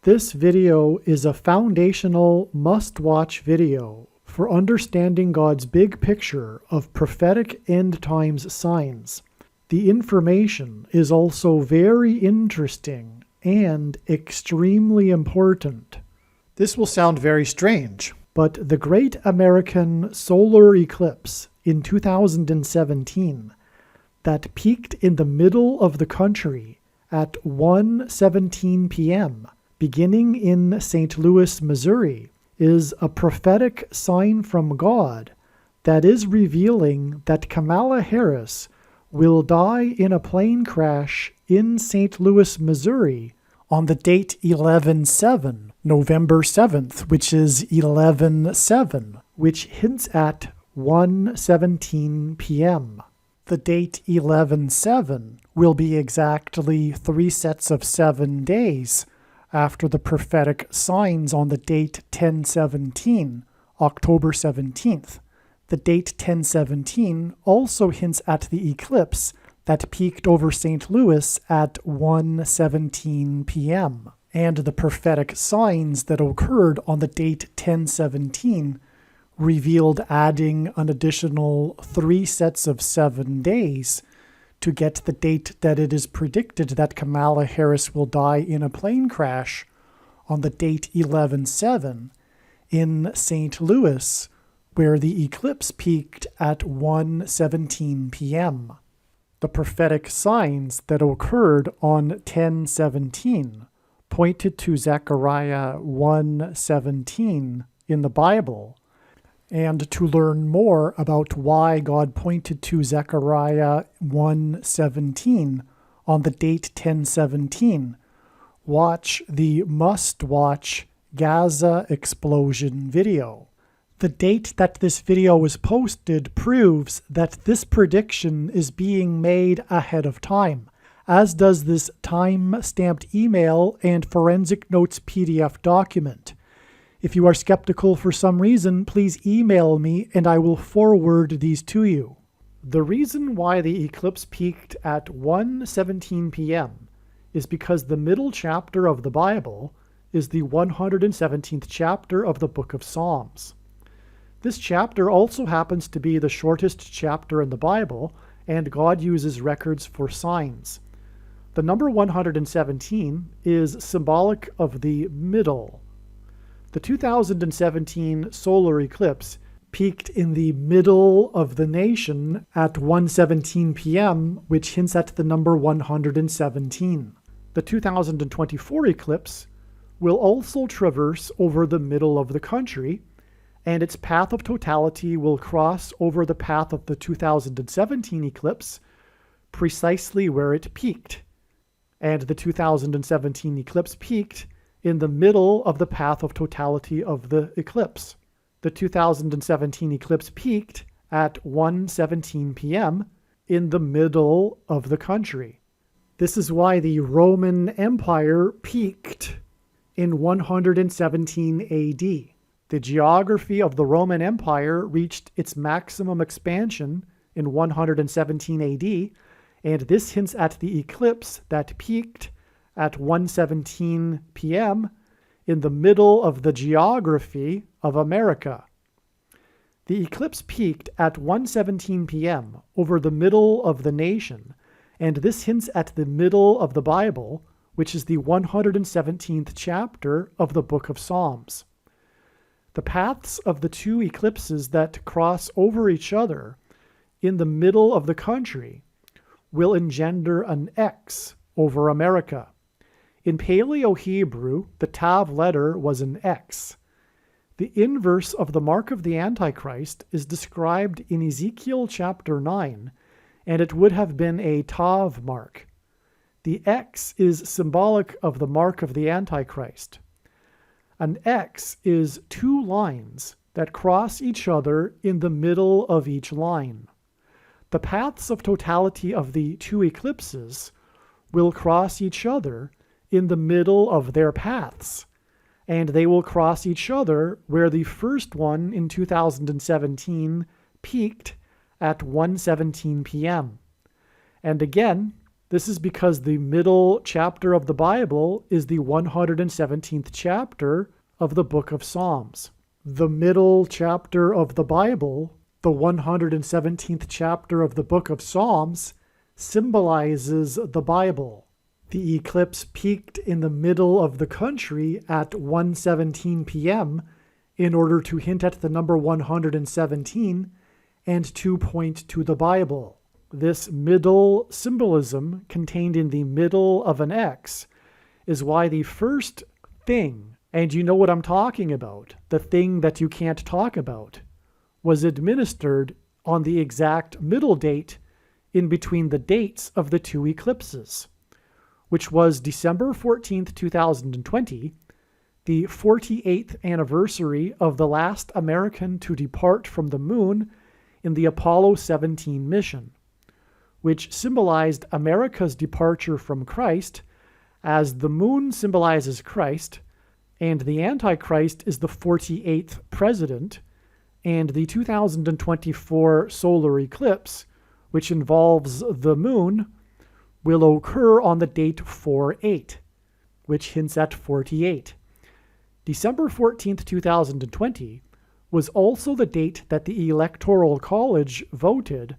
This video is a foundational must-watch video for understanding God's big picture of prophetic end times signs. The information is also very interesting and extremely important. This will sound very strange, but the Great American Solar Eclipse in 2017 that peaked in the middle of the country at 1:17 p.m. beginning in St. Louis, Missouri, is a prophetic sign from God that is revealing that Kamala Harris will die in a plane crash in St. Louis, Missouri on the date 11/7, November 7th, which is 11/7, which hints at 1:17 p.m. The date 11/7 will be exactly 3 sets of 7 days after the prophetic signs on the date 10/17, October 17th. The date 10/17 also hints at the eclipse that peaked over St. Louis at 1:17 p.m. And the prophetic signs that occurred on the date 10/17 revealed adding an additional 3 sets of 7 days to get the date that it is predicted that Kamala Harris will die in a plane crash on the date 11/7 in St. Louis, where the eclipse peaked at 1:17 p.m. The prophetic signs that occurred on 10/17 pointed to Zechariah 1:17 in the Bible. And to learn more about why God pointed to Zechariah 1:17 on the date 10/17, watch the must-watch Gaza explosion video. The date that this video was posted proves that this prediction is being made ahead of time, as does this time-stamped email and forensic notes PDF document. If you are skeptical for some reason, please email me and I will forward these to you. The reason why the eclipse peaked at 1:17 p.m. is because the middle chapter of the Bible is the 117th chapter of the book of Psalms. This chapter also happens to be the shortest chapter in the Bible, and God uses records for signs. The number 117 is symbolic of the middle. The 2017 solar eclipse peaked in the middle of the nation at 1:17 p.m., which hints at the number 117. The 2024 eclipse will also traverse over the middle of the country, and its path of totality will cross over the path of the 2017 eclipse, precisely where it peaked. And the 2017 eclipse peaked in the middle of the path of totality of the eclipse. The 2017 eclipse peaked at 1:17 p.m. in the middle of the country. This is why the Roman Empire peaked in 117 AD. The geography of the Roman Empire reached its maximum expansion in 117 AD, and this hints at the eclipse that peaked at 1:17 p.m. in the middle of the geography of America. The eclipse peaked at 1:17 p.m. over the middle of the nation, and this hints at the middle of the Bible, which is the 117th chapter of the book of Psalms. The paths of the two eclipses that cross over each other in the middle of the country will engender an X over America. In Paleo-Hebrew, the Tav letter was an X. The inverse of the mark of the Antichrist is described in Ezekiel chapter 9, and it would have been a Tav mark. The X is symbolic of the mark of the Antichrist. An X is 2 lines that cross each other in the middle of each line. The paths of totality of the two eclipses will cross each other in the middle of their paths, and they will cross each other where the first one in 2017 peaked at 1:17 p.m. And again, This is because the middle chapter of the Bible is the 117th chapter of the book of Psalms. The middle chapter of the Bible, the 117th chapter of the book of Psalms, symbolizes the Bible. The eclipse peaked in the middle of the country at 1:17 p.m. in order to hint at the number 117 and to point to the Bible. This middle symbolism contained in the middle of an X is why the first thing, and you know what I'm talking about, the thing that you can't talk about, was administered on the exact middle date in between the dates of the two eclipses, which was December 14th, 2020, the 48th anniversary of the last American to depart from the moon in the Apollo 17 mission, which symbolized America's departure from Christ, as the moon symbolizes Christ, and the Antichrist is the 48th president, and the 2024 solar eclipse, which involves the moon, will occur on the date 4/8, which hints at 48. December 14th, 2020 was also the date that the Electoral College voted,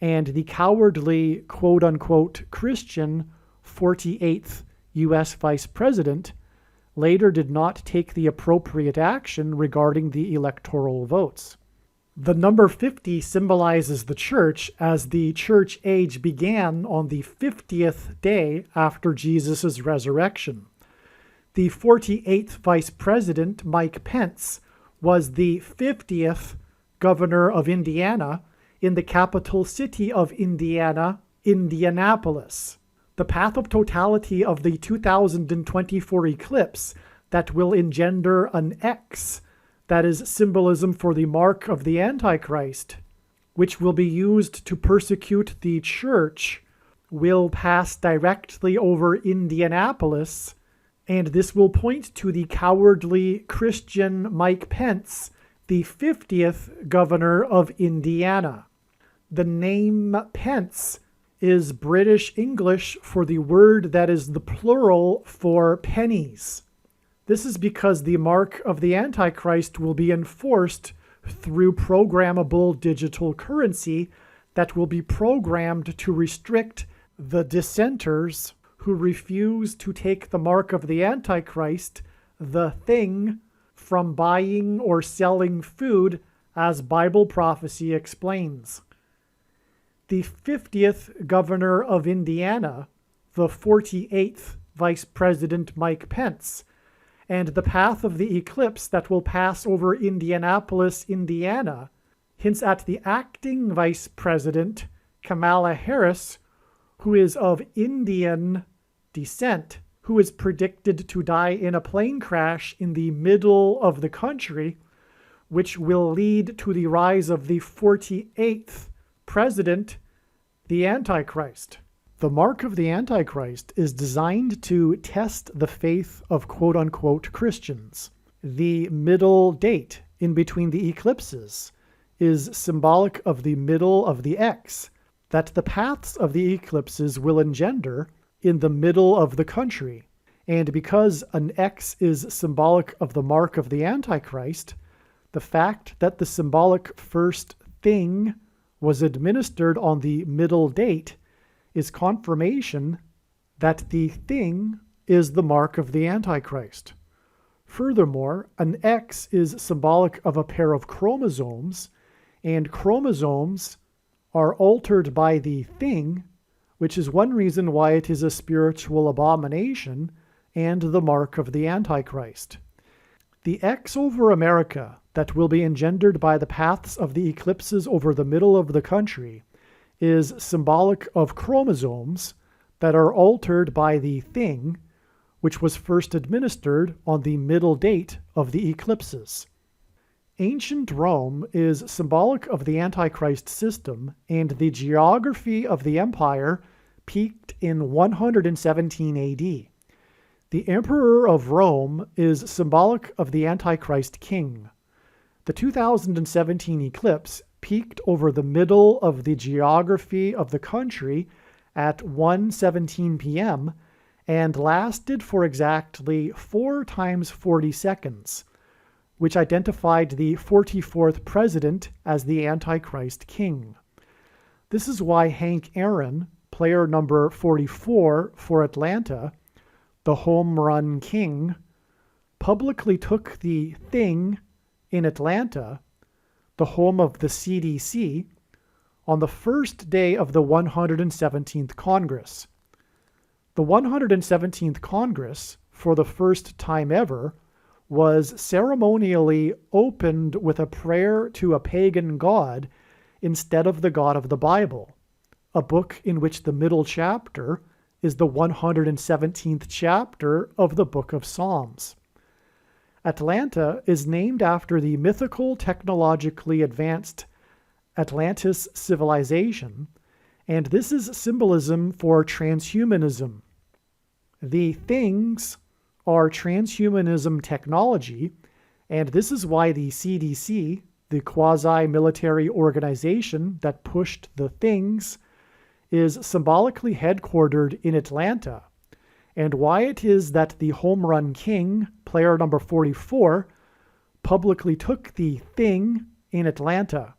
and the cowardly, quote-unquote, Christian 48th U.S. Vice President later did not take the appropriate action regarding the electoral votes. The number 50 symbolizes the church, as the church age began on the 50th day after Jesus' resurrection. The 48th Vice President, Mike Pence, was the 50th governor of Indiana, in the capital city of Indiana, Indianapolis. The path of totality of the 2024 eclipse that will engender an X, that is symbolism for the mark of the Antichrist, which will be used to persecute the church, will pass directly over Indianapolis, and this will point to the cowardly Christian Mike Pence, the 50th governor of Indiana. The name Pence is British English for the word that is the plural for pennies. This is because the mark of the Antichrist will be enforced through programmable digital currency that will be programmed to restrict the dissenters who refuse to take the mark of the Antichrist, the thing, from buying or selling food, as Bible prophecy explains. The 50th governor of Indiana, the 48th Vice President Mike Pence, and the path of the eclipse that will pass over Indianapolis, Indiana, hints at the acting Vice President, Kamala Harris, who is of Indian descent, who is predicted to die in a plane crash in the middle of the country, which will lead to the rise of the 48th president, the Antichrist. The mark of the Antichrist is designed to test the faith of quote-unquote Christians. The middle date in between the eclipses is symbolic of the middle of the X that the paths of the eclipses will engender in the middle of the country. And because an X is symbolic of the mark of the Antichrist, the fact that the symbolic first thing was administered on the middle date is confirmation that the thing is the mark of the Antichrist. Furthermore, an X is symbolic of a pair of chromosomes, and chromosomes are altered by the thing, which is one reason why it is a spiritual abomination and the mark of the Antichrist. The X over America that will be engendered by the paths of the eclipses over the middle of the country is symbolic of chromosomes that are altered by the thing, which was first administered on the middle date of the eclipses. Ancient Rome is symbolic of the Antichrist system, and the geography of the empire peaked in 117 AD. The Emperor of Rome is symbolic of the Antichrist king. The 2017 eclipse peaked over the middle of the geography of the country at 1:17 p.m. and lasted for exactly 4 times 40 seconds, which identified the 44th president as the Antichrist king. This is why Hank Aaron, player number 44 for Atlanta, the home run king, publicly took the thing in Atlanta, the home of the CDC, on the first day of the 117th Congress. The 117th Congress, for the first time ever, was ceremonially opened with a prayer to a pagan god instead of the God of the Bible, a book in which the middle chapter is the 117th chapter of the Book of Psalms. Atlanta is named after the mythical, technologically advanced Atlantis civilization, and this is symbolism for transhumanism. The things are transhumanism technology, and this is why the CDC, the quasi-military organization that pushed the things, is symbolically headquartered in Atlanta, and why it is that the home run king, player number 44, publicly took the thing in Atlanta.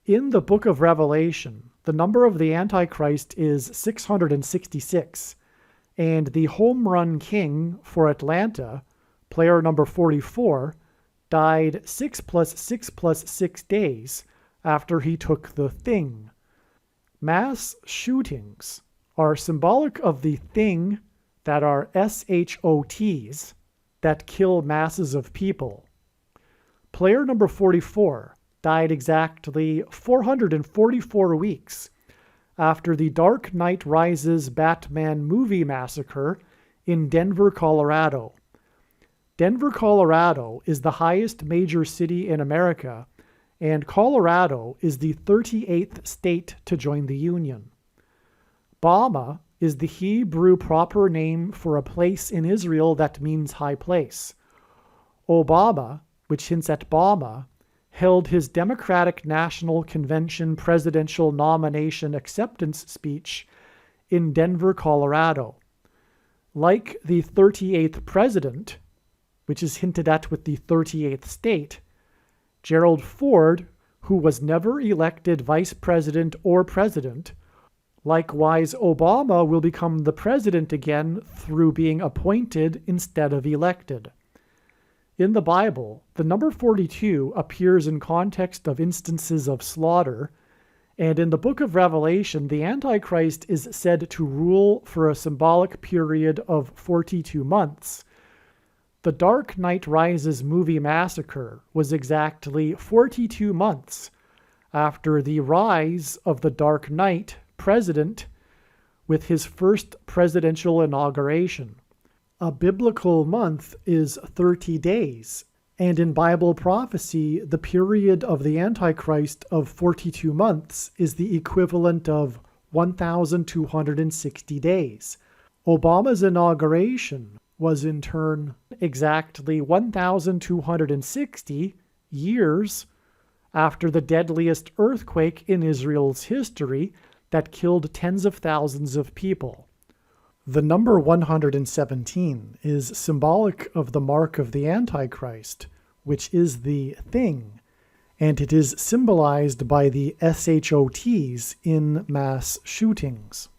In the book of Revelation, the number of the Antichrist is 666, and the home run king for Atlanta, player number 44, died 6 plus 6 plus 6 days after he took the thing. Mass shootings are symbolic of the thing that are SHOTs that kill masses of people. Player number 44 died exactly 444 weeks after the Dark Knight Rises Batman movie massacre in Denver, Colorado. Denver, Colorado is the highest major city in America, and Colorado is the 38th state to join the Union. Bama is the Hebrew proper name for a place in Israel that means high place. Obama, which hints at Bama, held his Democratic National Convention presidential nomination acceptance speech in Denver, Colorado. Like the 38th president, which is hinted at with the 38th state, Gerald Ford, who was never elected vice president or president, likewise Obama will become the president again through being appointed instead of elected. In the Bible, the number 42 appears in context of instances of slaughter, and in the book of Revelation, the Antichrist is said to rule for a symbolic period of 42 months. The Dark Knight Rises movie massacre was exactly 42 months after the rise of the Dark Knight president with his first presidential inauguration. A biblical month is 30 days, and in Bible prophecy, the period of the Antichrist of 42 months is the equivalent of 1,260 days. Obama's inauguration was in turn exactly 1,260 years after the deadliest earthquake in Israel's history that killed tens of thousands of people. The number 117 is symbolic of the mark of the Antichrist, which is the thing, and it is symbolized by the SHOTs in mass shootings.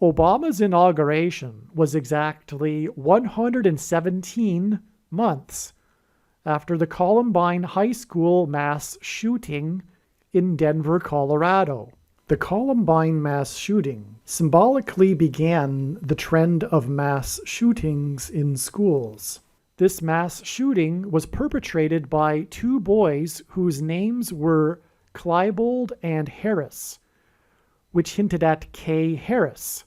Obama's inauguration was exactly 117 months after the Columbine High School mass shooting in Denver, Colorado. The Columbine mass shooting symbolically began the trend of mass shootings in schools. This mass shooting was perpetrated by 2 boys whose names were Klebold and Harris, which hinted at Kay Harris,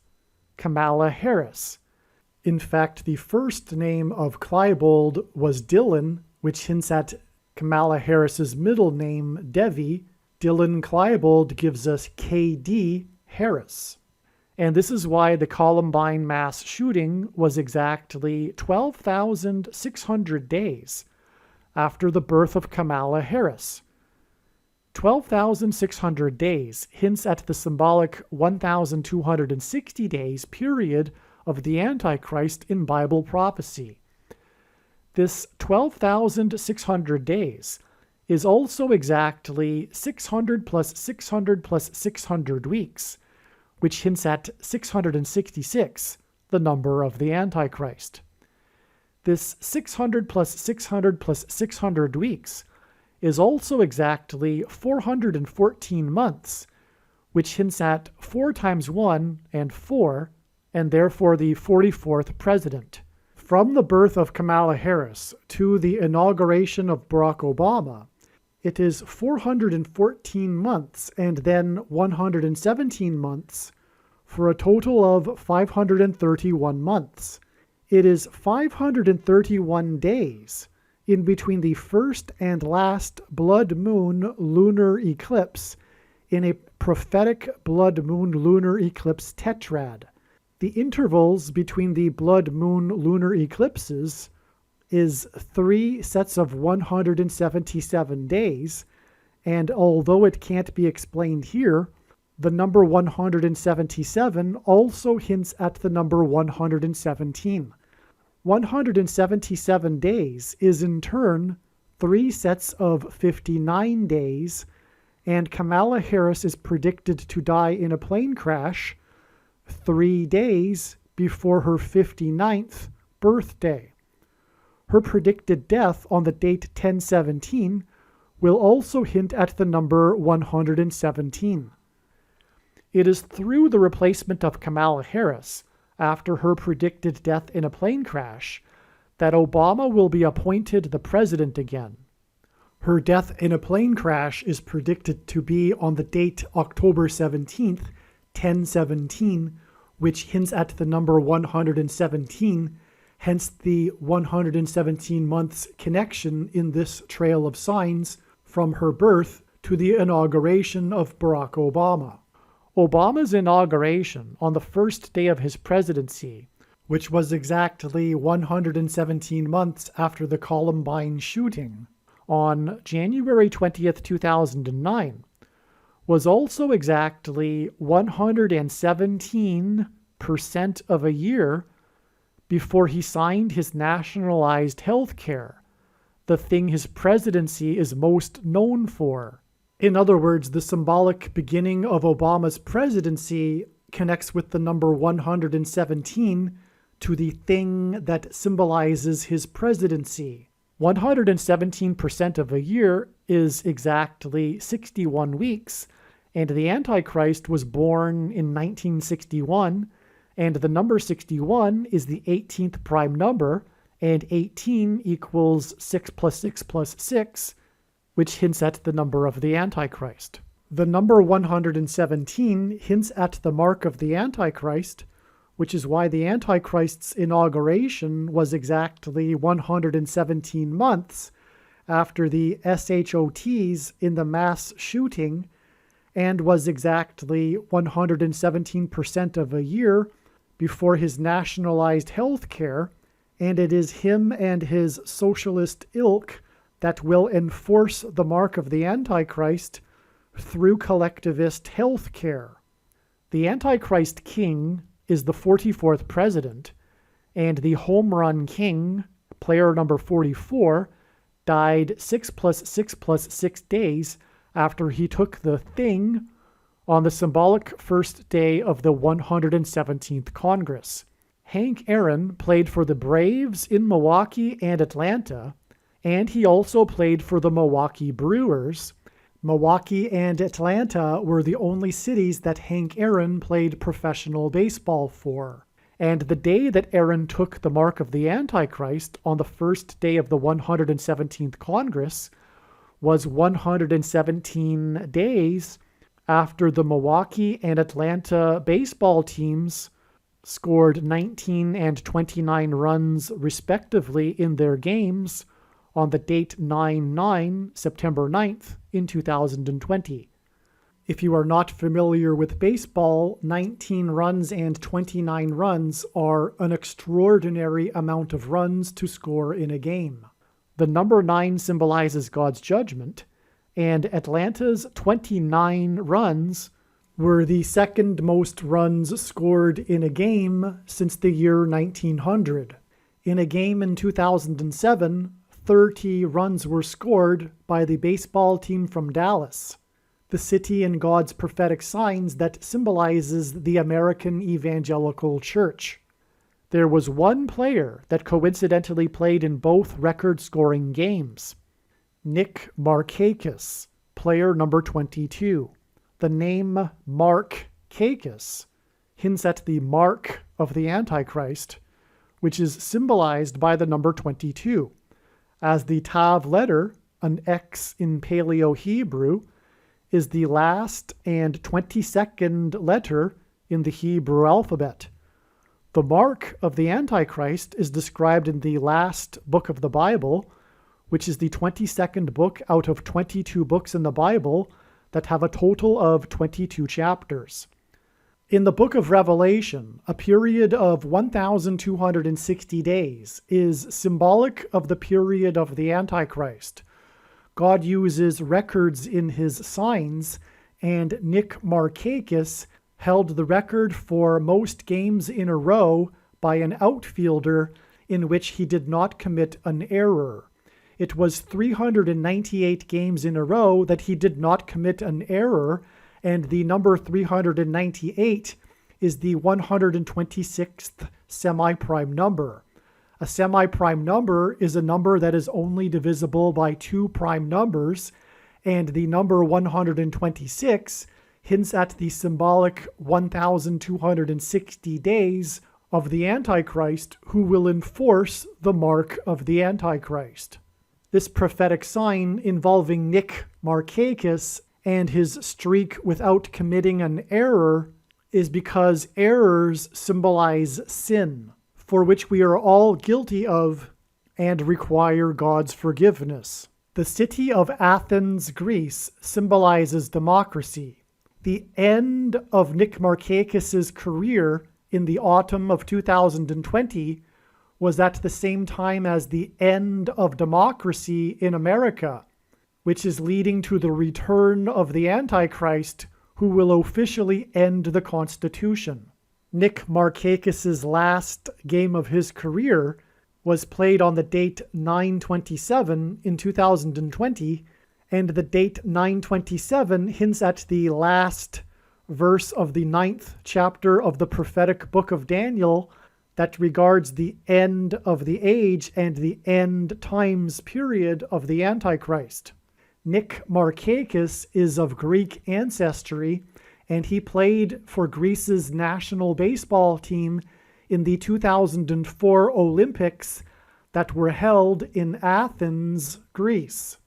Kamala Harris. In fact, the first name of Klebold was Dylan, which hints at Kamala Harris's middle name, Devi. Dylan Klebold gives us K.D. Harris. And this is why the Columbine mass shooting was exactly 12,600 days after the birth of Kamala Harris. 12,600 days hints at the symbolic 1,260 days period of the Antichrist in Bible prophecy. This 12,600 days is also exactly 600 plus 600 plus 600 weeks, which hints at 666, the number of the Antichrist. This 600 plus 600 plus 600 weeks is also exactly 414 months, which hints at 4 times 1 and 4, and therefore the 44th president. From the birth of Kamala Harris to the inauguration of Barack Obama, it is 414 months and then 117 months for a total of 531 months. It is 531 days in between the first and last blood moon lunar eclipse in a prophetic blood moon lunar eclipse tetrad. The intervals between the blood moon lunar eclipses is 3 sets of 177 days, and although it can't be explained here, the number 177 also hints at the number 117. 177 days is in turn 3 sets of 59 days, and Kamala Harris is predicted to die in a plane crash 3 days before her 59th birthday. Her predicted death on the date 10/17 will also hint at the number 117. It is through the replacement of Kamala Harris after her predicted death in a plane crash that Obama will be appointed the president again. Her death in a plane crash is predicted to be on the date October 17th, 10/17, which hints at the number 117, hence the 117 months connection in this trail of signs from her birth to the inauguration of Barack Obama. Obama's inauguration on the first day of his presidency, which was exactly 117 months after the Columbine shooting, on January 20th, 2009, was also exactly 117% of a year before he signed his nationalized health care, the thing his presidency is most known for. In other words, the symbolic beginning of Obama's presidency connects with the number 117 to the thing that symbolizes his presidency. 117% of a year is exactly 61 weeks, and the Antichrist was born in 1961, and the number 61 is the 18th prime number, and 18 equals 6 plus 6 plus 6, which hints at the number of the Antichrist. The number 117 hints at the mark of the Antichrist, which is why the Antichrist's inauguration was exactly 117 months after the SHOTs in the mass shooting, and was exactly 117% of a year before his nationalized health care, and it is him and his socialist ilk that will enforce the mark of the Antichrist through collectivist health care. The Antichrist king is the 44th president, and the home run king, player number 44, died 6 plus 6 plus 6 days after he took the thing on the symbolic first day of the 117th Congress. Hank Aaron played for the Braves in Milwaukee and Atlanta, and he also played for the Milwaukee Brewers. Milwaukee and Atlanta were the only cities that Hank Aaron played professional baseball for. And the day that Aaron took the mark of the Antichrist on the first day of the 117th Congress was 117 days after the Milwaukee and Atlanta baseball teams scored 19 and 29 runs respectively in their games on the date 9/9, September 9th, in 2020. If you are not familiar with baseball, 19 runs and 29 runs are an extraordinary amount of runs to score in a game. The number 9 symbolizes God's judgment, and Atlanta's 29 runs were the second most runs scored in a game since the year 1900. In a game in 2007, 30 runs were scored by the baseball team from Dallas, the city in God's prophetic signs that symbolizes the American Evangelical Church. There was one player that coincidentally played in both record-scoring games. Nick Markakis, player number 22. The name Mark Kakis hints at the mark of the Antichrist, which is symbolized by the number 22, as the Tav letter, an X in Paleo-Hebrew, is the last and 22nd letter in the Hebrew alphabet. The mark of the Antichrist is described in the last book of the Bible, which is the 22nd book out of 22 books in the Bible that have a total of 22 chapters. In the book of Revelation, a period of 1,260 days is symbolic of the period of the Antichrist. God uses records in his signs, and Nick Markakis held the record for most games in a row by an outfielder in which he did not commit an error. It was 398 games in a row that he did not commit an error, and the number 398 is the 126th semi-prime number. A semi-prime number is a number that is only divisible by two prime numbers, and the number 126 hints at the symbolic 1,260 days of the Antichrist, who will enforce the mark of the Antichrist. This prophetic sign involving Nick Markakis and his streak without committing an error is because errors symbolize sin, for which we are all guilty of and require God's forgiveness. The city of Athens, Greece, symbolizes democracy. The end of Nick Markakis' career in the autumn of 2020 was at the same time as the end of democracy in America, which is leading to the return of the Antichrist, who will officially end the Constitution. Nick Markakis' last game of his career was played on the date 9/27 in 2020, and the date 9/27 hints at the last verse of the 9th chapter of the prophetic book of Daniel that regards the end of the age and the end times period of the Antichrist. Nick Markakis is of Greek ancestry, and he played for Greece's national baseball team in the 2004 Olympics that were held in Athens, Greece.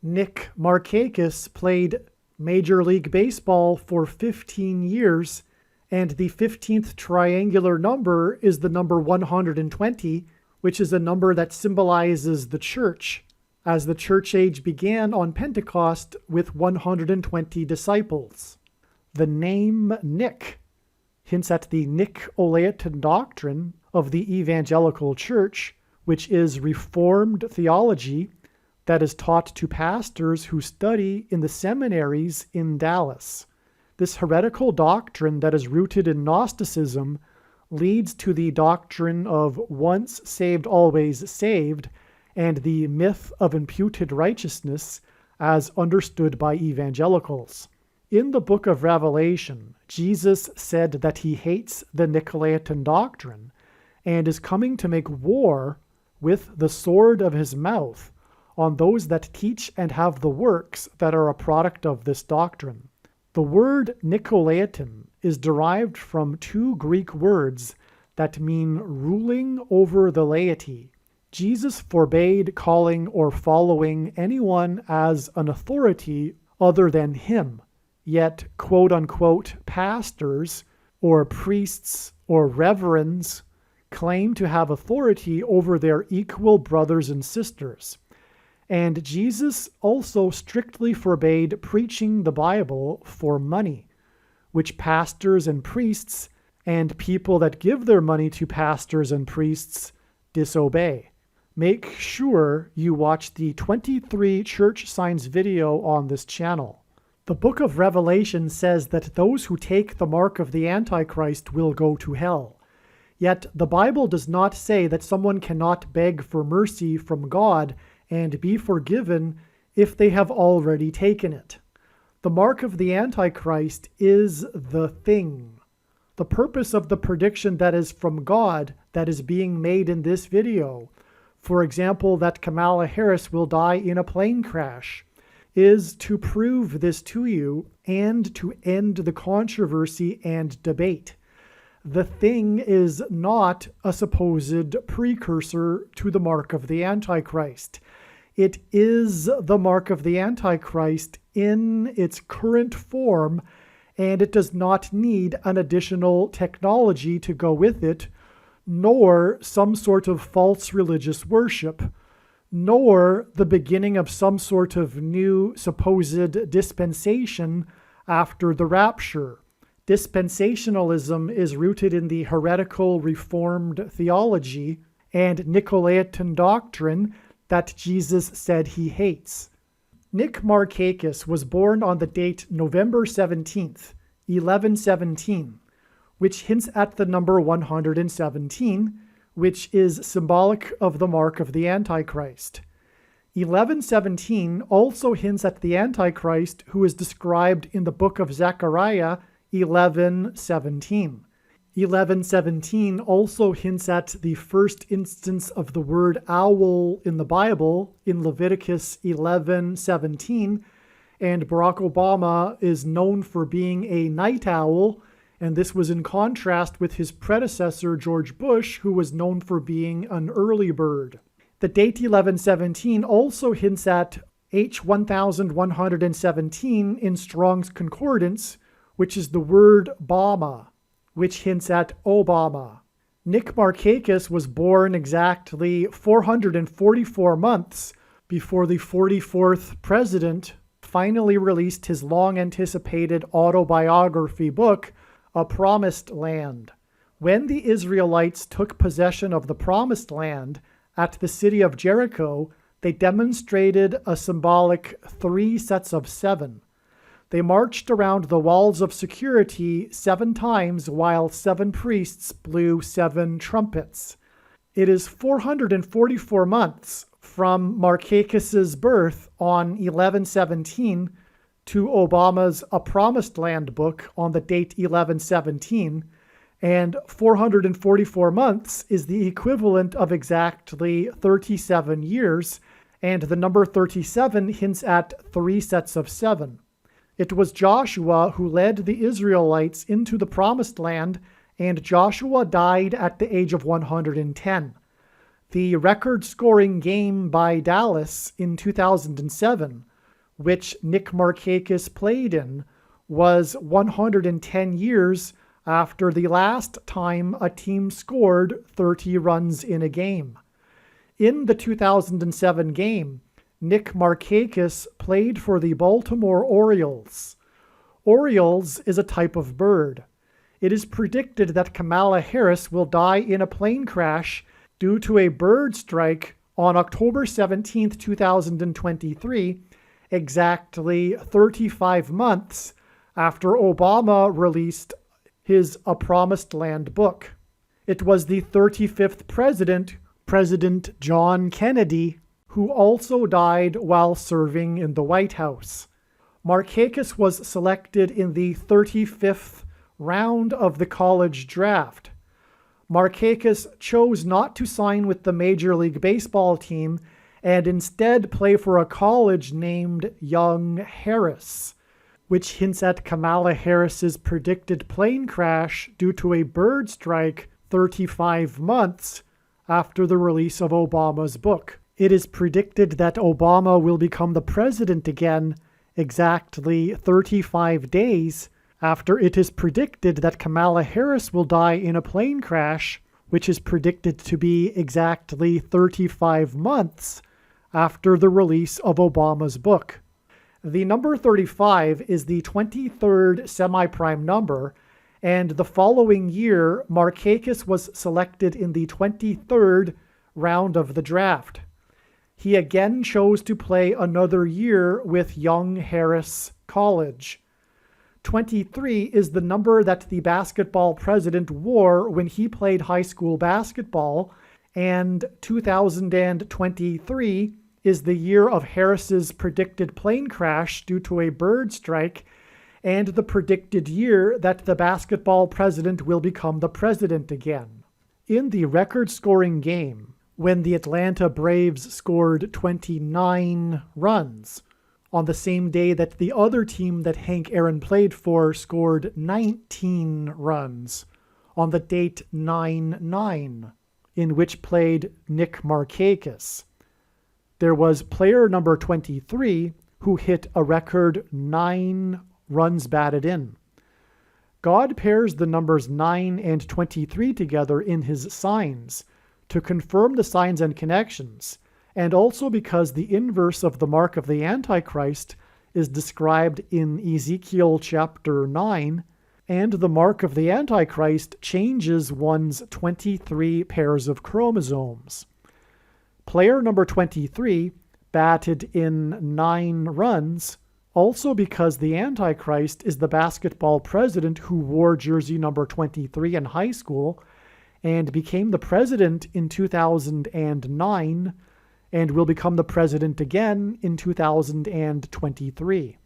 Nick Markakis played Major League Baseball for 15 years, and the 15th triangular number is the number 120, which is a number that symbolizes the church, as the church age began on Pentecost with 120 disciples. The name Nick hints at the Nicolaitan doctrine of the Evangelical Church, which is Reformed theology that is taught to pastors who study in the seminaries in Dallas. This heretical doctrine that is rooted in Gnosticism leads to the doctrine of once saved, always saved, and the myth of imputed righteousness as understood by evangelicals. In the book of Revelation, Jesus said that he hates the Nicolaitan doctrine and is coming to make war with the sword of his mouth on those that teach and have the works that are a product of this doctrine. The word Nicolaitan is derived from two Greek words that mean ruling over the laity. Jesus forbade calling or following anyone as an authority other than him, yet quote-unquote pastors or priests or reverends claim to have authority over their equal brothers and sisters. And Jesus also strictly forbade preaching the Bible for money, which pastors and priests and people that give their money to pastors and priests disobey. make sure you watch the 23 church signs video on this channel. The book of Revelation says that those who take the mark of the Antichrist will go to hell. Yet the Bible does not say that someone cannot beg for mercy from God and be forgiven if they have already taken it. The mark of the Antichrist is the thing. The purpose of the prediction that is from God that is being made in this video, for example, that Kamala Harris will die in a plane crash, is to prove this to you and to end the controversy and debate. The thing is not a supposed precursor to the mark of the Antichrist. It is the mark of the Antichrist in its current form, and it does not need an additional technology to go with it, nor some sort of false religious worship, nor the beginning of some sort of new supposed dispensation after the rapture. Dispensationalism is rooted in the heretical Reformed theology and Nicolaitan doctrine that Jesus said he hates. Nick Markakis was born on the date November 17th, 1117, which hints at the number 117, which is symbolic of the mark of the Antichrist. 1117 also hints at the Antichrist, who is described in the book of Zechariah 11:17. 11:17 also hints at the first instance of the word owl in the Bible in Leviticus 11:17, and Barack Obama is known for being a night owl, and this was in contrast with his predecessor George Bush, who was known for being an early bird. The date 11:17 also hints at H1117 in Strong's Concordance, which is the word Bama, which hints at Obama. Nick Markakis was born exactly 444 months before the 44th president finally released his long-anticipated autobiography book, A Promised Land. When the Israelites took possession of the Promised Land at the city of Jericho, they demonstrated a symbolic 3 sets of 7. They marched around the walls of security 7 times while 7 priests blew 7 trumpets. It is 444 months from Markakis' birth on 1117 to Obama's A Promised Land book on the date 1117, and 444 months is the equivalent of exactly 37 years, and the number 37 hints at 3 sets of 7. It was Joshua who led the Israelites into the Promised Land, and Joshua died at the age of 110. The record-scoring game by Dallas in 2007, which Nick Markakis played in, was 110 years after the last time a team scored 30 runs in a game. In the 2007 game, Nick Markakis played for the Baltimore Orioles. Orioles is a type of bird. It is predicted that Kamala Harris will die in a plane crash due to a bird strike on October 17, 2023, exactly 35 months after Obama released his A Promised Land book. It was the 35th president, President John Kennedy, who also died while serving in the White House. Markakis was selected in the 35th round of the college draft. Markakis chose not to sign with the Major League Baseball team and instead play for a college named Young Harris, which hints at Kamala Harris's predicted plane crash due to a bird strike 35 months after the release of Obama's book. It is predicted that Obama will become the president again exactly 35 days after it is predicted that Kamala Harris will die in a plane crash, which is predicted to be exactly 35 months after the release of Obama's book. The number 35 is the 23rd semi-prime number, and the following year, Markakis was selected in the 23rd round of the draft. He again chose to play another year with Young Harris College. 23 is the number that the basketball president wore when he played high school basketball, and 2023 is the year of Harris's predicted plane crash due to a bird strike, and the predicted year that the basketball president will become the president again. In the record-scoring game, when the Atlanta Braves scored 29 runs, on the same day that the other team that Hank Aaron played for scored 19 runs, on the date 9-9, in which played Nick Markakis. There was player number 23 who hit a record 9 runs batted in. God pairs the numbers 9 and 23 together in his signs to confirm the signs and connections, and also because the inverse of the mark of the Antichrist is described in Ezekiel chapter 9, and the mark of the Antichrist changes one's 23 pairs of chromosomes. Player number 23 batted in 9 runs, also because the Antichrist is the basketball president who wore jersey number 23 in high school and became the president in 2009 and will become the president again in 2023.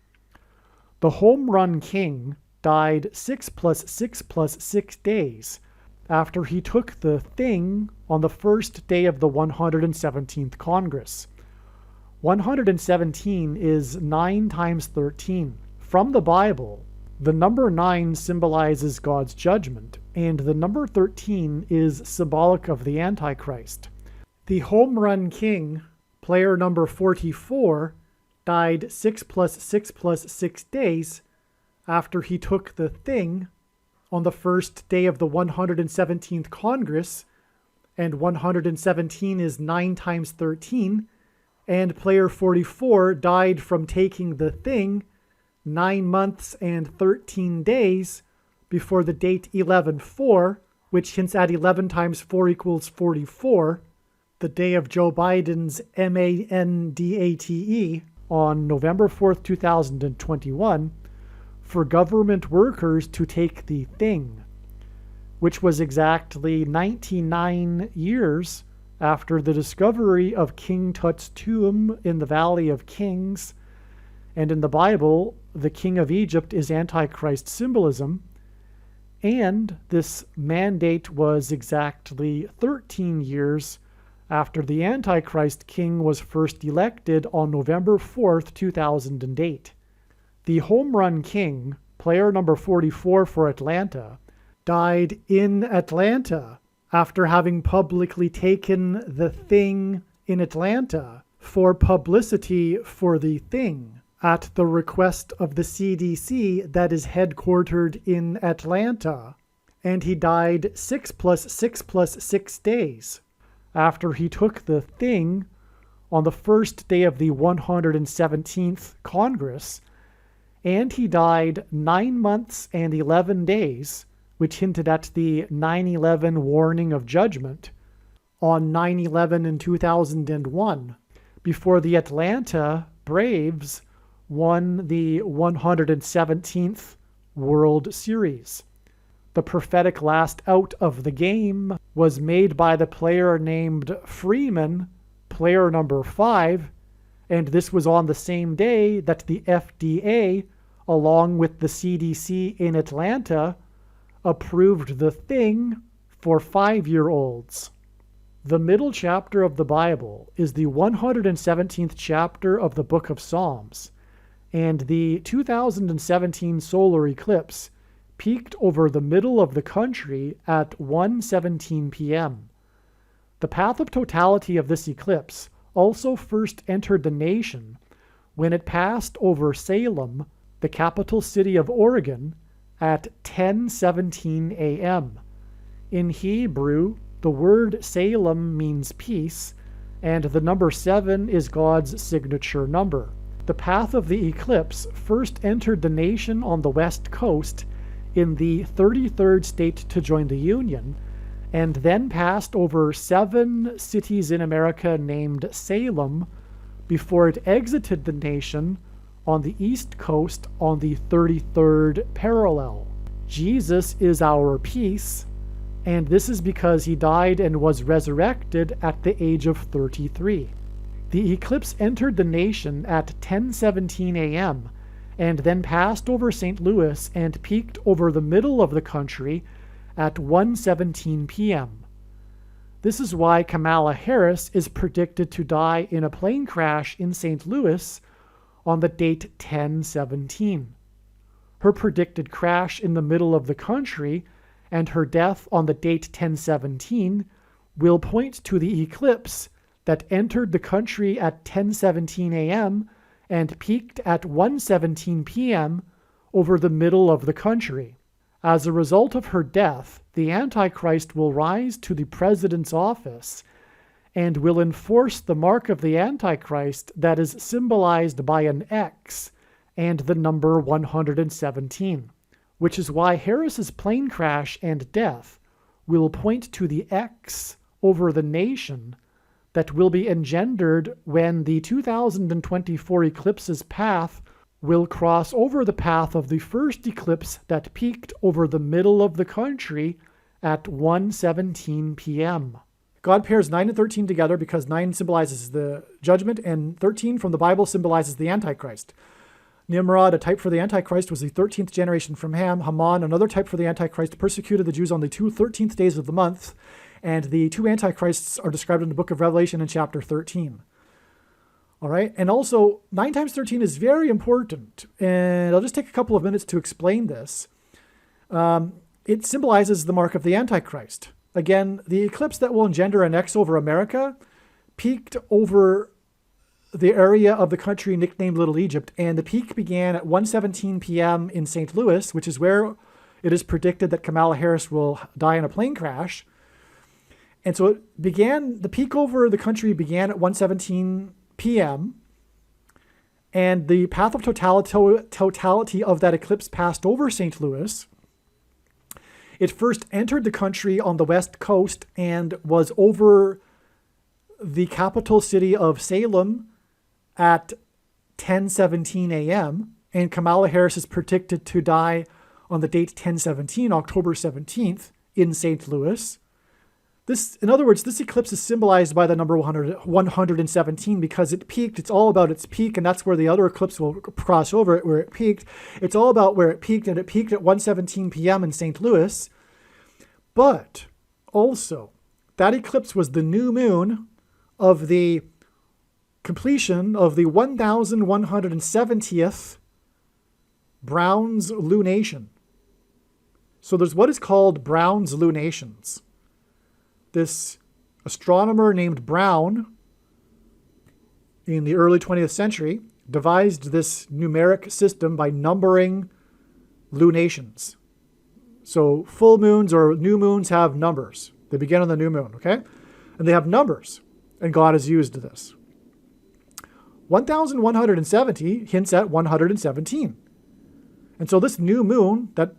The home run king died 6 + 6 + 6 days after he took the thing on the first day of the 117th Congress. 117 is 9 times 13. From the Bible, the number 9 symbolizes God's judgment, and the number 13 is symbolic of the Antichrist. The home run king, player number 44, died 6 + 6 + 6 days after he took the thing on the first day of the 117th Congress, and 117 is 9 times 13, and player 44 died from taking the thing 9 months and 13 days before the date 11/4, which hints at 11 times 4 equals 44, the day of Joe Biden's mandate on November 4th, 2021, for government workers to take the thing, which was exactly 99 years after the discovery of King Tut's tomb in the Valley of Kings. And in the Bible, the king of Egypt is Antichrist symbolism, and this mandate was exactly 13 years after the Antichrist king was first elected on November 4th, 2008. The home run king, player number 44 for Atlanta, died in Atlanta after having publicly taken the thing in Atlanta for publicity for the thing at the request of the CDC that is headquartered in Atlanta, and he died 6 + 6 + 6 days after he took the thing on the first day of the 117th Congress, and he died 9 months and 11 days, which hinted at the 9/11 warning of judgment, on 9/11 in 2001, before the Atlanta Braves won the 117th World Series. The prophetic last out of the game was made by the player named Freeman, player number 5, and this was on the same day that the FDA, along with the CDC in Atlanta, approved the thing for 5-year-olds. The middle chapter of the Bible is the 117th chapter of the book of Psalms, and the 2017 solar eclipse peaked over the middle of the country at 1:17 p.m. The path of totality of this eclipse also first entered the nation when it passed over Salem, the capital city of Oregon, at 10:17 a.m. In Hebrew, the word Salem means peace, and the number 7 is God's signature number. The path of the eclipse first entered the nation on the west coast in the 33rd state to join the Union, and then passed over 7 cities in America named Salem before it exited the nation on the east coast on the 33rd parallel. Jesus is our peace, and this is because he died and was resurrected at the age of 33. The eclipse entered the nation at 10:17 a.m. and then passed over St. Louis and peaked over the middle of the country at 1:17 p.m. This is why Kamala Harris is predicted to die in a plane crash in St. Louis on the date 10/17. Her predicted crash in the middle of the country and her death on the date 10/17 will point to the eclipse that entered the country at 10:17 a.m. and peaked at 1:17 p.m. over the middle of the country. As a result of her death, the Antichrist will rise to the president's office and will enforce the mark of the Antichrist that is symbolized by an X and the number 117, which is why Harris's plane crash and death will point to the X over the nation that will be engendered when the 2024 eclipse's path will cross over the path of the first eclipse that peaked over the middle of the country at 1:17 p.m. God pairs 9 and 13 together because 9 symbolizes the judgment and 13 from the Bible symbolizes the Antichrist. Nimrod, a type for the Antichrist, was the 13th generation from Ham. Haman, another type for the Antichrist, persecuted the Jews on the 2 13th days of the month, and the 2 Antichrists are described in the book of Revelation in chapter 13. All right, and also 9 times 13 is very important, and I'll just take a couple of minutes to explain this. It symbolizes the mark of the Antichrist. Again, the eclipse that will engender an X over America peaked over the area of the country nicknamed Little Egypt, and the peak began at 1:17 p.m. in St. Louis, which is where it is predicted that Kamala Harris will die in a plane crash. And so the peak over the country began at 1:17 p.m., and the path of totality of that eclipse passed over St. Louis. It first entered the country on the west coast and was over the capital city of Salem at 10:17 a.m., and Kamala Harris is predicted to die on the date 10/17, October 17th, in St. Louis. In other words, this eclipse is symbolized by the number 117 because it peaked. It's all about its peak, and that's where the other eclipse will cross over it, where it peaked. It's all about where it peaked, and it peaked at 1:17 p.m. in St. Louis. But also, that eclipse was the new moon of the completion of the 1170th Brown's lunation. So there's what is called Brown's lunations. This astronomer named Brown in the early 20th century devised this numeric system by numbering lunations. So full moons or new moons have numbers. They begin on the new moon, okay? And they have numbers, and God has used this. 1170 hints at 117. And so this new moon that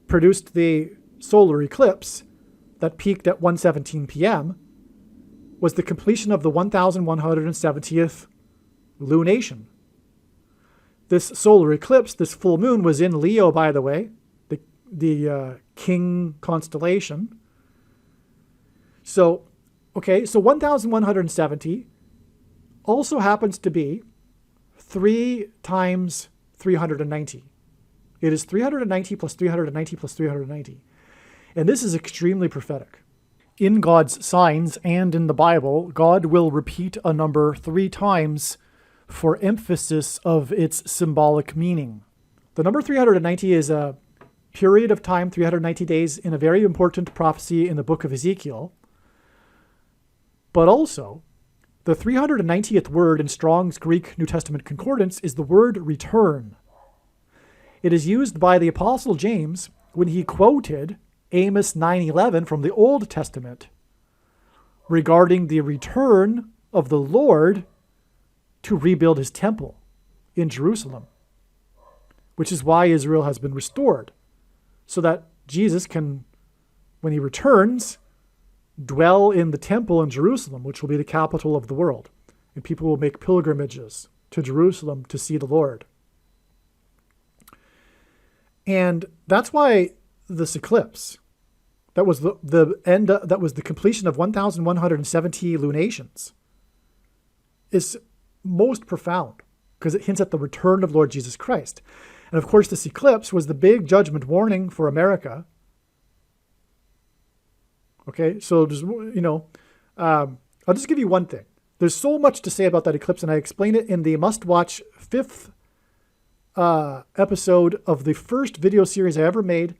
produced the solar eclipse that peaked at 1:17 p.m. was the completion of the 1170th lunation. This solar eclipse, this full moon, was in Leo, by the way, the King constellation. So 1170 also happens to be 3 times 390. It is 390 plus 390 plus 390. And this is extremely prophetic. In God's signs and in the Bible, God will repeat a number 3 times for emphasis of its symbolic meaning. The number 390 is a period of time, 390 days, in a very important prophecy in the book of Ezekiel. But also, the 390th word in Strong's Greek New Testament Concordance is the word return. It is used by the Apostle James when he quoted Amos 9:11 from the Old Testament regarding the return of the Lord to rebuild his temple in Jerusalem, which is why Israel has been restored, so that Jesus can, when he returns, dwell in the temple in Jerusalem, which will be the capital of the world. And people will make pilgrimages to Jerusalem to see the Lord. And that's why this eclipse, that was the end, that was the completion of 1,170 lunations, is most profound because it hints at the return of Lord Jesus Christ. And of course, this eclipse was the big judgment warning for America. Okay, so just, I'll just give you one thing. There's so much to say about that eclipse, and I explain it in the must-watch 5th episode of the first video series I ever made.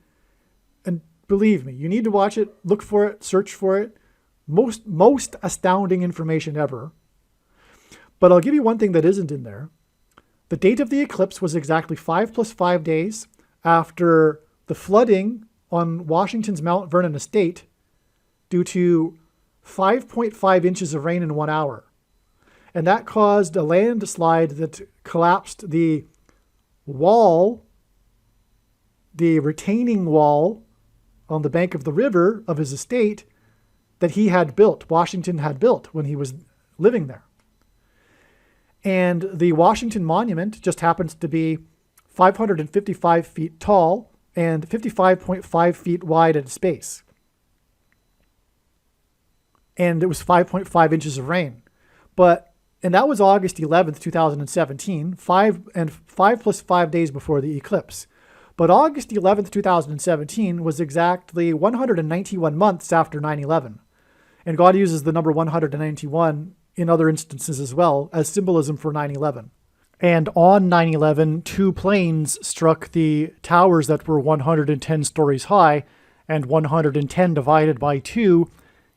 And believe me, you need to watch it, look for it, search for it. Most astounding information ever. But I'll give you one thing that isn't in there. The date of the eclipse was exactly 5 + 5 days after the flooding on Washington's Mount Vernon estate due to 5.5 inches of rain in 1 hour. And that caused a landslide that collapsed the wall, the retaining wall on the bank of the river of his estate that he had built, Washington had built when he was living there. And the Washington Monument just happens to be 555 feet tall and 55.5 feet wide at its base. And it was 5.5 inches of rain. And that was August 11th, 2017, 5 + 5 days before the eclipse. But August 11th, 2017 was exactly 191 months after 9/11. And God uses the number 191 in other instances as well as symbolism for 9/11. And on 9/11, 2 planes struck the towers that were 110 stories high, and 110 divided by 2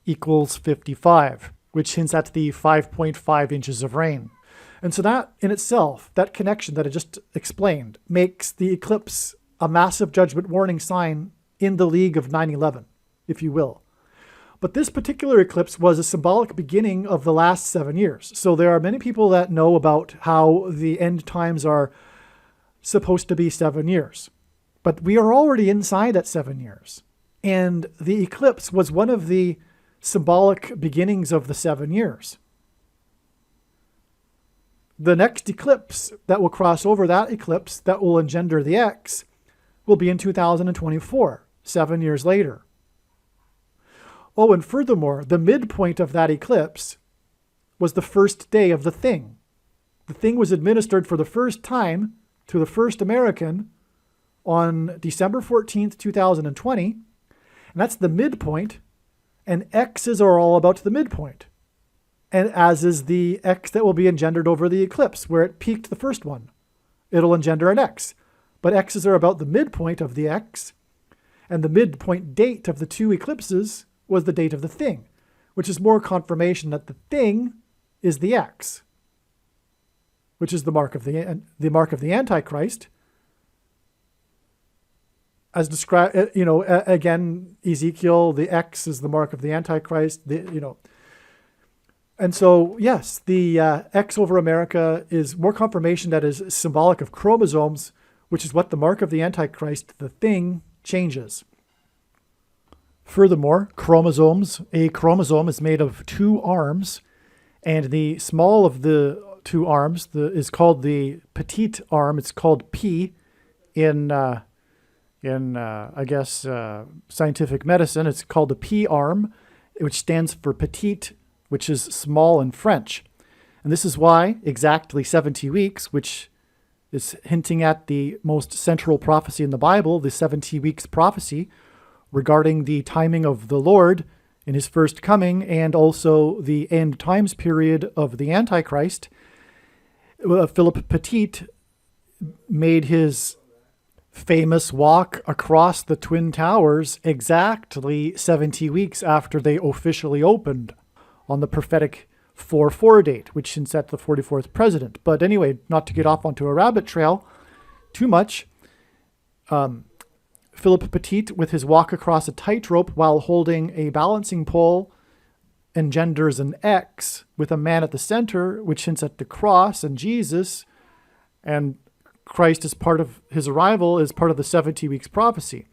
equals 55, which hints at the 5.5 inches of rain. And so that in itself, that connection that I just explained, makes the eclipse a massive judgment warning sign in the league of 9/11, if you will. But this particular eclipse was a symbolic beginning of the last 7 years. So there are many people that know about how the end times are supposed to be 7 years. But we are already inside that 7 years. And the eclipse was one of the symbolic beginnings of the 7 years. The next eclipse that will cross over that eclipse that will engender the X will be in 2024, 7 years later. Oh, and furthermore, the midpoint of that eclipse was the first day of the thing. The thing was administered for the first time to the first American on December 14th, 2020. And that's the midpoint. And X's are all about the midpoint. And as is the X that will be engendered over the eclipse, where it peaked the first one. It'll engender an X. But X's are about the midpoint of the X. And the midpoint date of the 2 eclipses was the date of the thing, which is more confirmation that the thing is the X, which is the mark of the Antichrist, as described. Again, Ezekiel, the X is the mark of the Antichrist. And so yes, the X over America is more confirmation that is symbolic of chromosomes, which is what the mark of the Antichrist, the thing, changes. Furthermore, a chromosome is made of 2 arms, and the small of the 2 arms is called the petite arm. It's called P in scientific medicine. It's called the P arm, which stands for petite, which is small in French. And this is why exactly 70 weeks, which is hinting at the most central prophecy in the Bible, the 70 weeks prophecy, regarding the timing of the Lord in his first coming and also the end times period of the Antichrist. Philip Petit made his famous walk across the Twin Towers exactly 70 weeks after they officially opened on the prophetic 4/4 date, which hints at the 44th president. But anyway, not to get off onto a rabbit trail too much, Philip Petit, with his walk across a tightrope while holding a balancing pole, engenders an X with a man at the center, which hints at the cross and Jesus, and Christ as part of his arrival is part of the 70 weeks prophecy.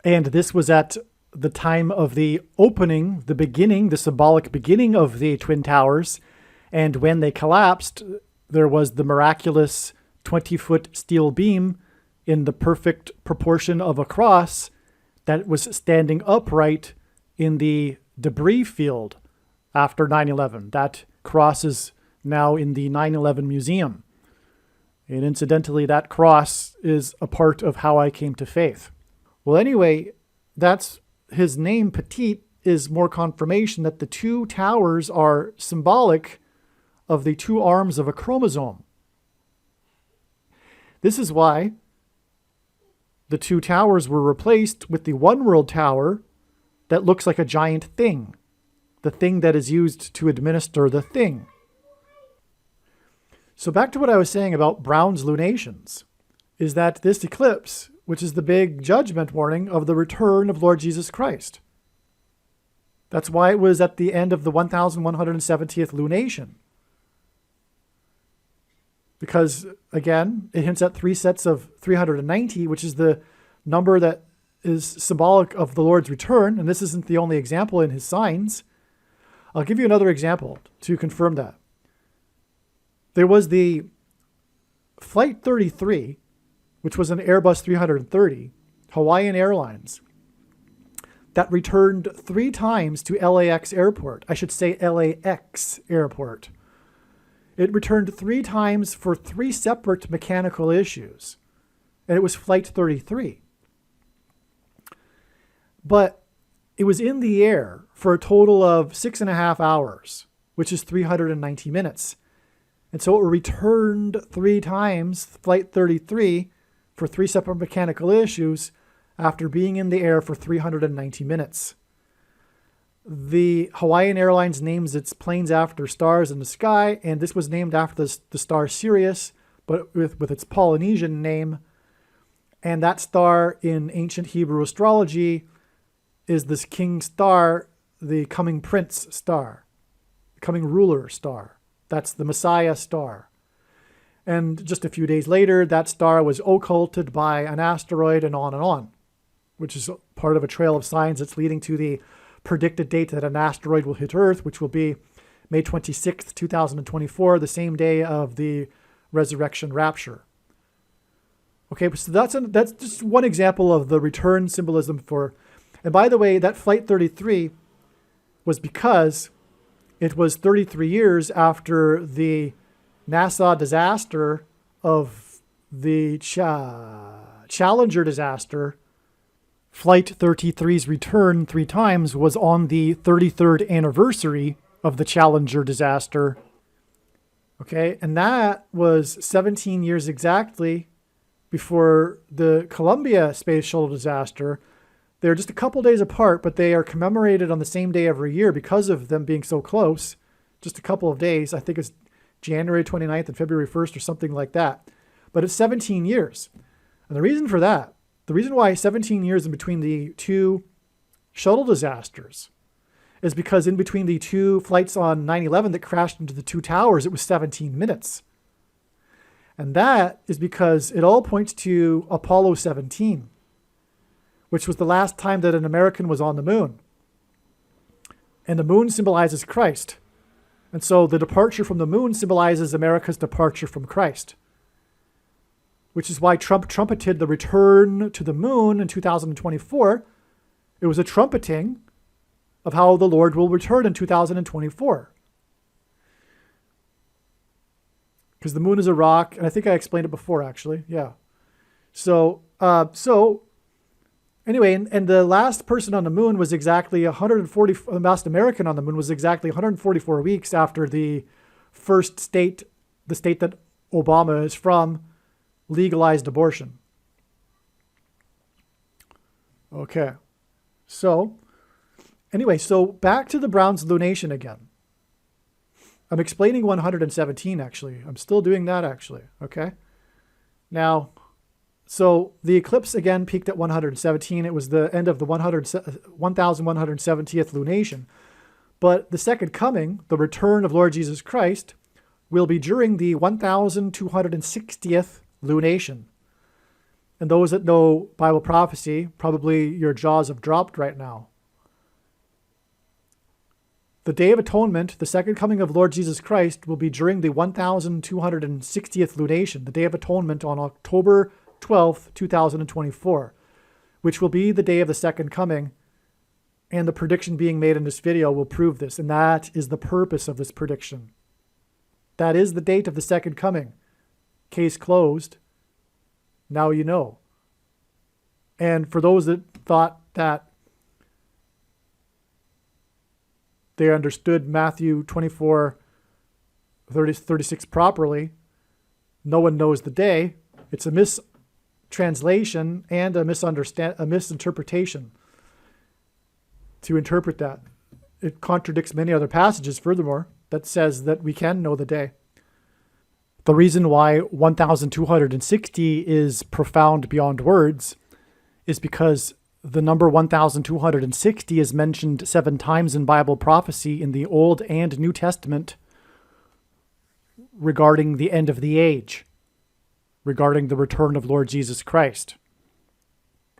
And this was at the time of the opening, the beginning, the symbolic beginning of the Twin Towers. And when they collapsed, there was the miraculous 20-foot steel beam in the perfect proportion of a cross that was standing upright in the debris field after 9/11. That cross is now in the 9/11 museum. And incidentally, that cross is a part of how I came to faith. Well, anyway, that's his name, Petit, is more confirmation that the two towers are symbolic of the two arms of a chromosome. This is why the two towers were replaced with the One World Tower that looks like a giant thing, the thing that is used to administer the thing. So back to what I was saying about Brown's lunations, is that this eclipse, which is the big judgment warning of the return of Lord Jesus Christ. That's why it was at the end of the 1170th lunation. Because, again, it hints at 3 sets of 390, which is the number that is symbolic of the Lord's return. And this isn't the only example in his signs. I'll give you another example to confirm that. There was the Flight 33, which was an Airbus 330, Hawaiian Airlines, that returned 3 times to LAX Airport. I should say LAX Airport. It returned 3 times for 3 separate mechanical issues. And it was Flight 33. But it was in the air for a total of 6.5 hours, which is 390 minutes. And so it returned 3 times, Flight 33, for 3 separate mechanical issues after being in the air for 390 minutes. The Hawaiian Airlines names its planes after stars in the sky, and this was named after the star Sirius, but with its Polynesian name. And that star in ancient Hebrew astrology is this king star, the coming prince star, the coming ruler star. That's the Messiah star. And just a few days later, that star was occulted by an asteroid and on, which is part of a trail of signs that's leading to the predicted date that an asteroid will hit Earth, which will be May 26th, 2024, the same day of the resurrection rapture. Okay, so that's just one example of the return symbolism for... And by the way, that Flight 33 was because it was 33 years after the NASA disaster of the Challenger disaster. Flight 33's return 3 times was on the 33rd anniversary of the Challenger disaster. Okay, and that was 17 years exactly before the Columbia Space Shuttle disaster. They're just a couple days apart, but they are commemorated on the same day every year because of them being so close. Just a couple of days. I think it's January 29th and February 1st or something like that. But it's 17 years. And the reason for that, the reason why 17 years in between the 2 shuttle disasters is because in between the 2 flights on 9/11 that crashed into the 2 towers, it was 17 minutes. And that is because it all points to Apollo 17. Which was the last time that an American was on the moon. And the moon symbolizes Christ. And so the departure from the moon symbolizes America's departure from Christ. Which is why Trump trumpeted the return to the moon in 2024. It was a trumpeting of how the Lord will return in 2024. Because the moon is a rock, and I think I explained it before, actually. Yeah. So anyway, and the last person on the moon was exactly 140, the last American on the moon was exactly 144 weeks after the first state, the state that Obama is from, legalized abortion. Okay. So, anyway, so back to the Brown's lunation again. I'm explaining 117, actually. I'm still doing that, actually. Okay. Now, so the eclipse again peaked at 117. It was the end of the 1170th lunation. But the second coming, the return of Lord Jesus Christ, will be during the 1260th lunation. And those that know Bible prophecy, probably your jaws have dropped right now. The Day of Atonement, the second coming of Lord Jesus Christ, will be during the 1260th lunation, the Day of Atonement on October 12th, 2024, which will be the day of the second coming. And the prediction being made in this video will prove this. And that is the purpose of this prediction. That is the date of the second coming. Case closed. Now you know. And for those that thought that they understood Matthew 24:36 properly, no one knows the day. It's a mistranslation and a misinterpretation to interpret that. It contradicts many other passages, furthermore, that says that we can know the day. The reason why 1260 is profound beyond words is because the number 1260 is mentioned 7 times in Bible prophecy in the Old and New Testament regarding the end of the age, regarding the return of Lord Jesus Christ,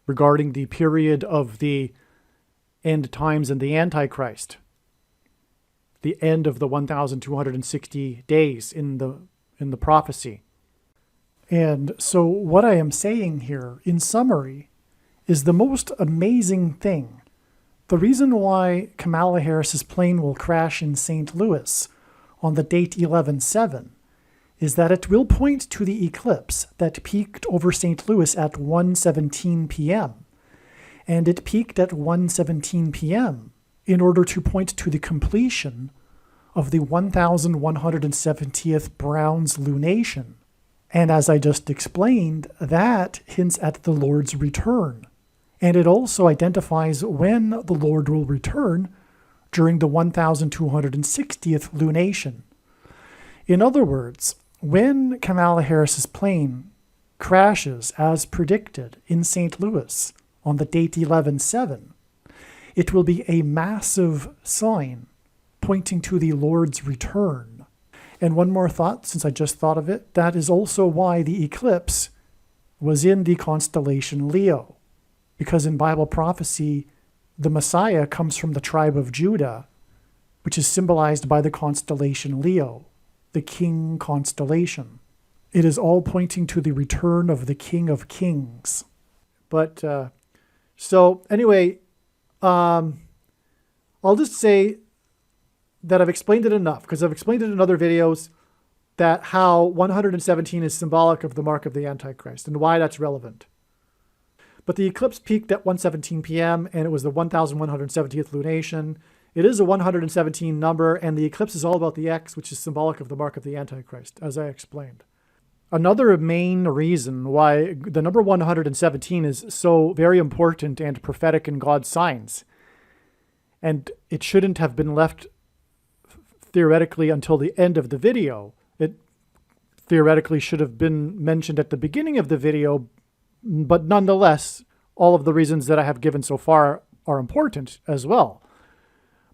regarding the period of the end times and the Antichrist, the end of the 1260 days in the prophecy. And so what I am saying here, in summary, is the most amazing thing. The reason why Kamala Harris's plane will crash in St. Louis on the date 11/7 is that it will point to the eclipse that peaked over St. Louis at 1:17 p.m. And it peaked at 1:17 p.m. in order to point to the completion of the 1170th Browns lunation. And as I just explained, that hints at the Lord's return. And it also identifies when the Lord will return during the 1260th lunation. In other words, when Kamala Harris's plane crashes as predicted in St. Louis on the date 11/7, it will be a massive sign pointing to the Lord's return. And one more thought, since I just thought of it, that is also why the eclipse was in the constellation Leo. Because in Bible prophecy, the Messiah comes from the tribe of Judah, which is symbolized by the constellation Leo, the King constellation. It is all pointing to the return of the King of Kings. But, so anyway, I'll just say that I've explained it enough, because I've explained it in other videos, that how 117 is symbolic of the mark of the Antichrist and why that's relevant. But the eclipse peaked at 1:17 p.m. and it was the 1170th lunation. It is a 117 number, and the eclipse is all about the X, which is symbolic of the mark of the Antichrist, as I explained. Another main reason why the number 117 is so very important and prophetic in God's signs, and it shouldn't have been left theoretically until the end of the video. It theoretically should have been mentioned at the beginning of the video, but nonetheless, all of the reasons that I have given so far are important as well.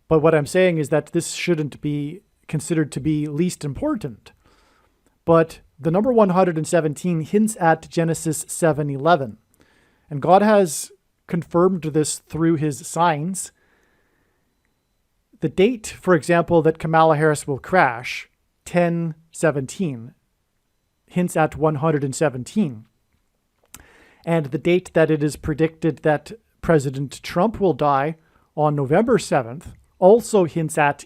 But what I'm saying is that this shouldn't be considered to be least important. But the number 117 hints at Genesis 7:11. And God has confirmed this through his signs. The date, for example, that Kamala Harris will crash, 10/17, hints at 117. And the date that it is predicted that President Trump will die on November 7th also hints at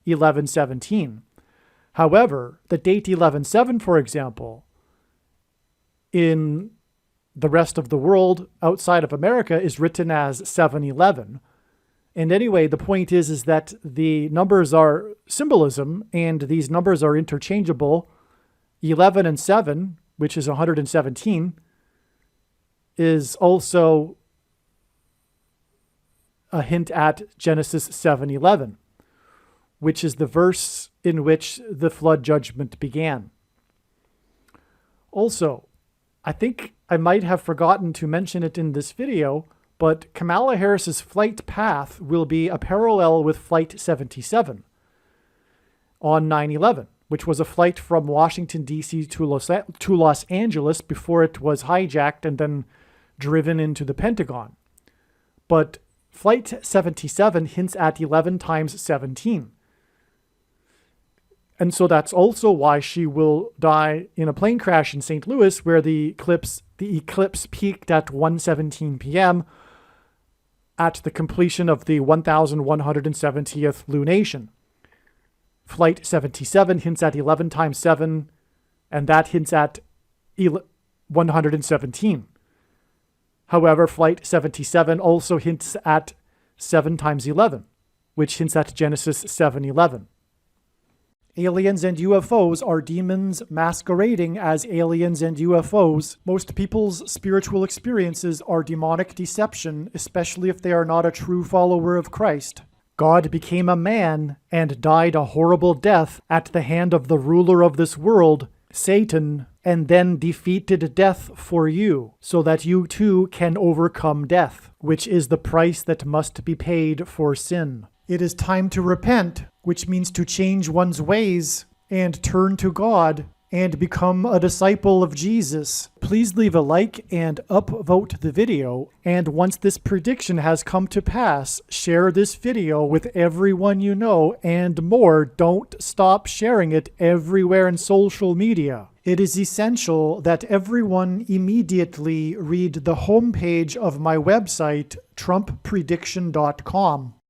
11/17. However, the date 11/7, for example, in the rest of the world outside of America is written as 7/11. And anyway, the point is that the numbers are symbolism, and these numbers are interchangeable. 11 and 7, which is 117, is also a hint at Genesis 7:11, which is the verse in which the flood judgment began. Also, I think I might have forgotten to mention it in this video, but Kamala Harris's flight path will be a parallel with Flight 77 on 9/11, which was a flight from Washington, D.C. to Los Angeles before it was hijacked and then driven into the Pentagon. But Flight 77 hints at 11 times 17. And so that's also why she will die in a plane crash in St. Louis, where the eclipse peaked at 1:17 p.m. at the completion of the 1170th lunation. Flight 77 hints at 11 times 7, and that hints at 117. However, Flight 77 also hints at 7 times 11, which hints at Genesis 7:11. Aliens and UFOs are demons masquerading as aliens and UFOs. Most people's spiritual experiences are demonic deception, especially if they are not a true follower of Christ. God became a man and died a horrible death at the hand of the ruler of this world, Satan, and then defeated death for you, so that you too can overcome death, which is the price that must be paid for sin. It is time to repent, which means to change one's ways and turn to God and become a disciple of Jesus. Please leave a like and upvote the video. And once this prediction has come to pass, share this video with everyone you know, and more. Don't stop sharing it everywhere in social media. It is essential that everyone immediately read the homepage of my website, TrumpPrediction.com.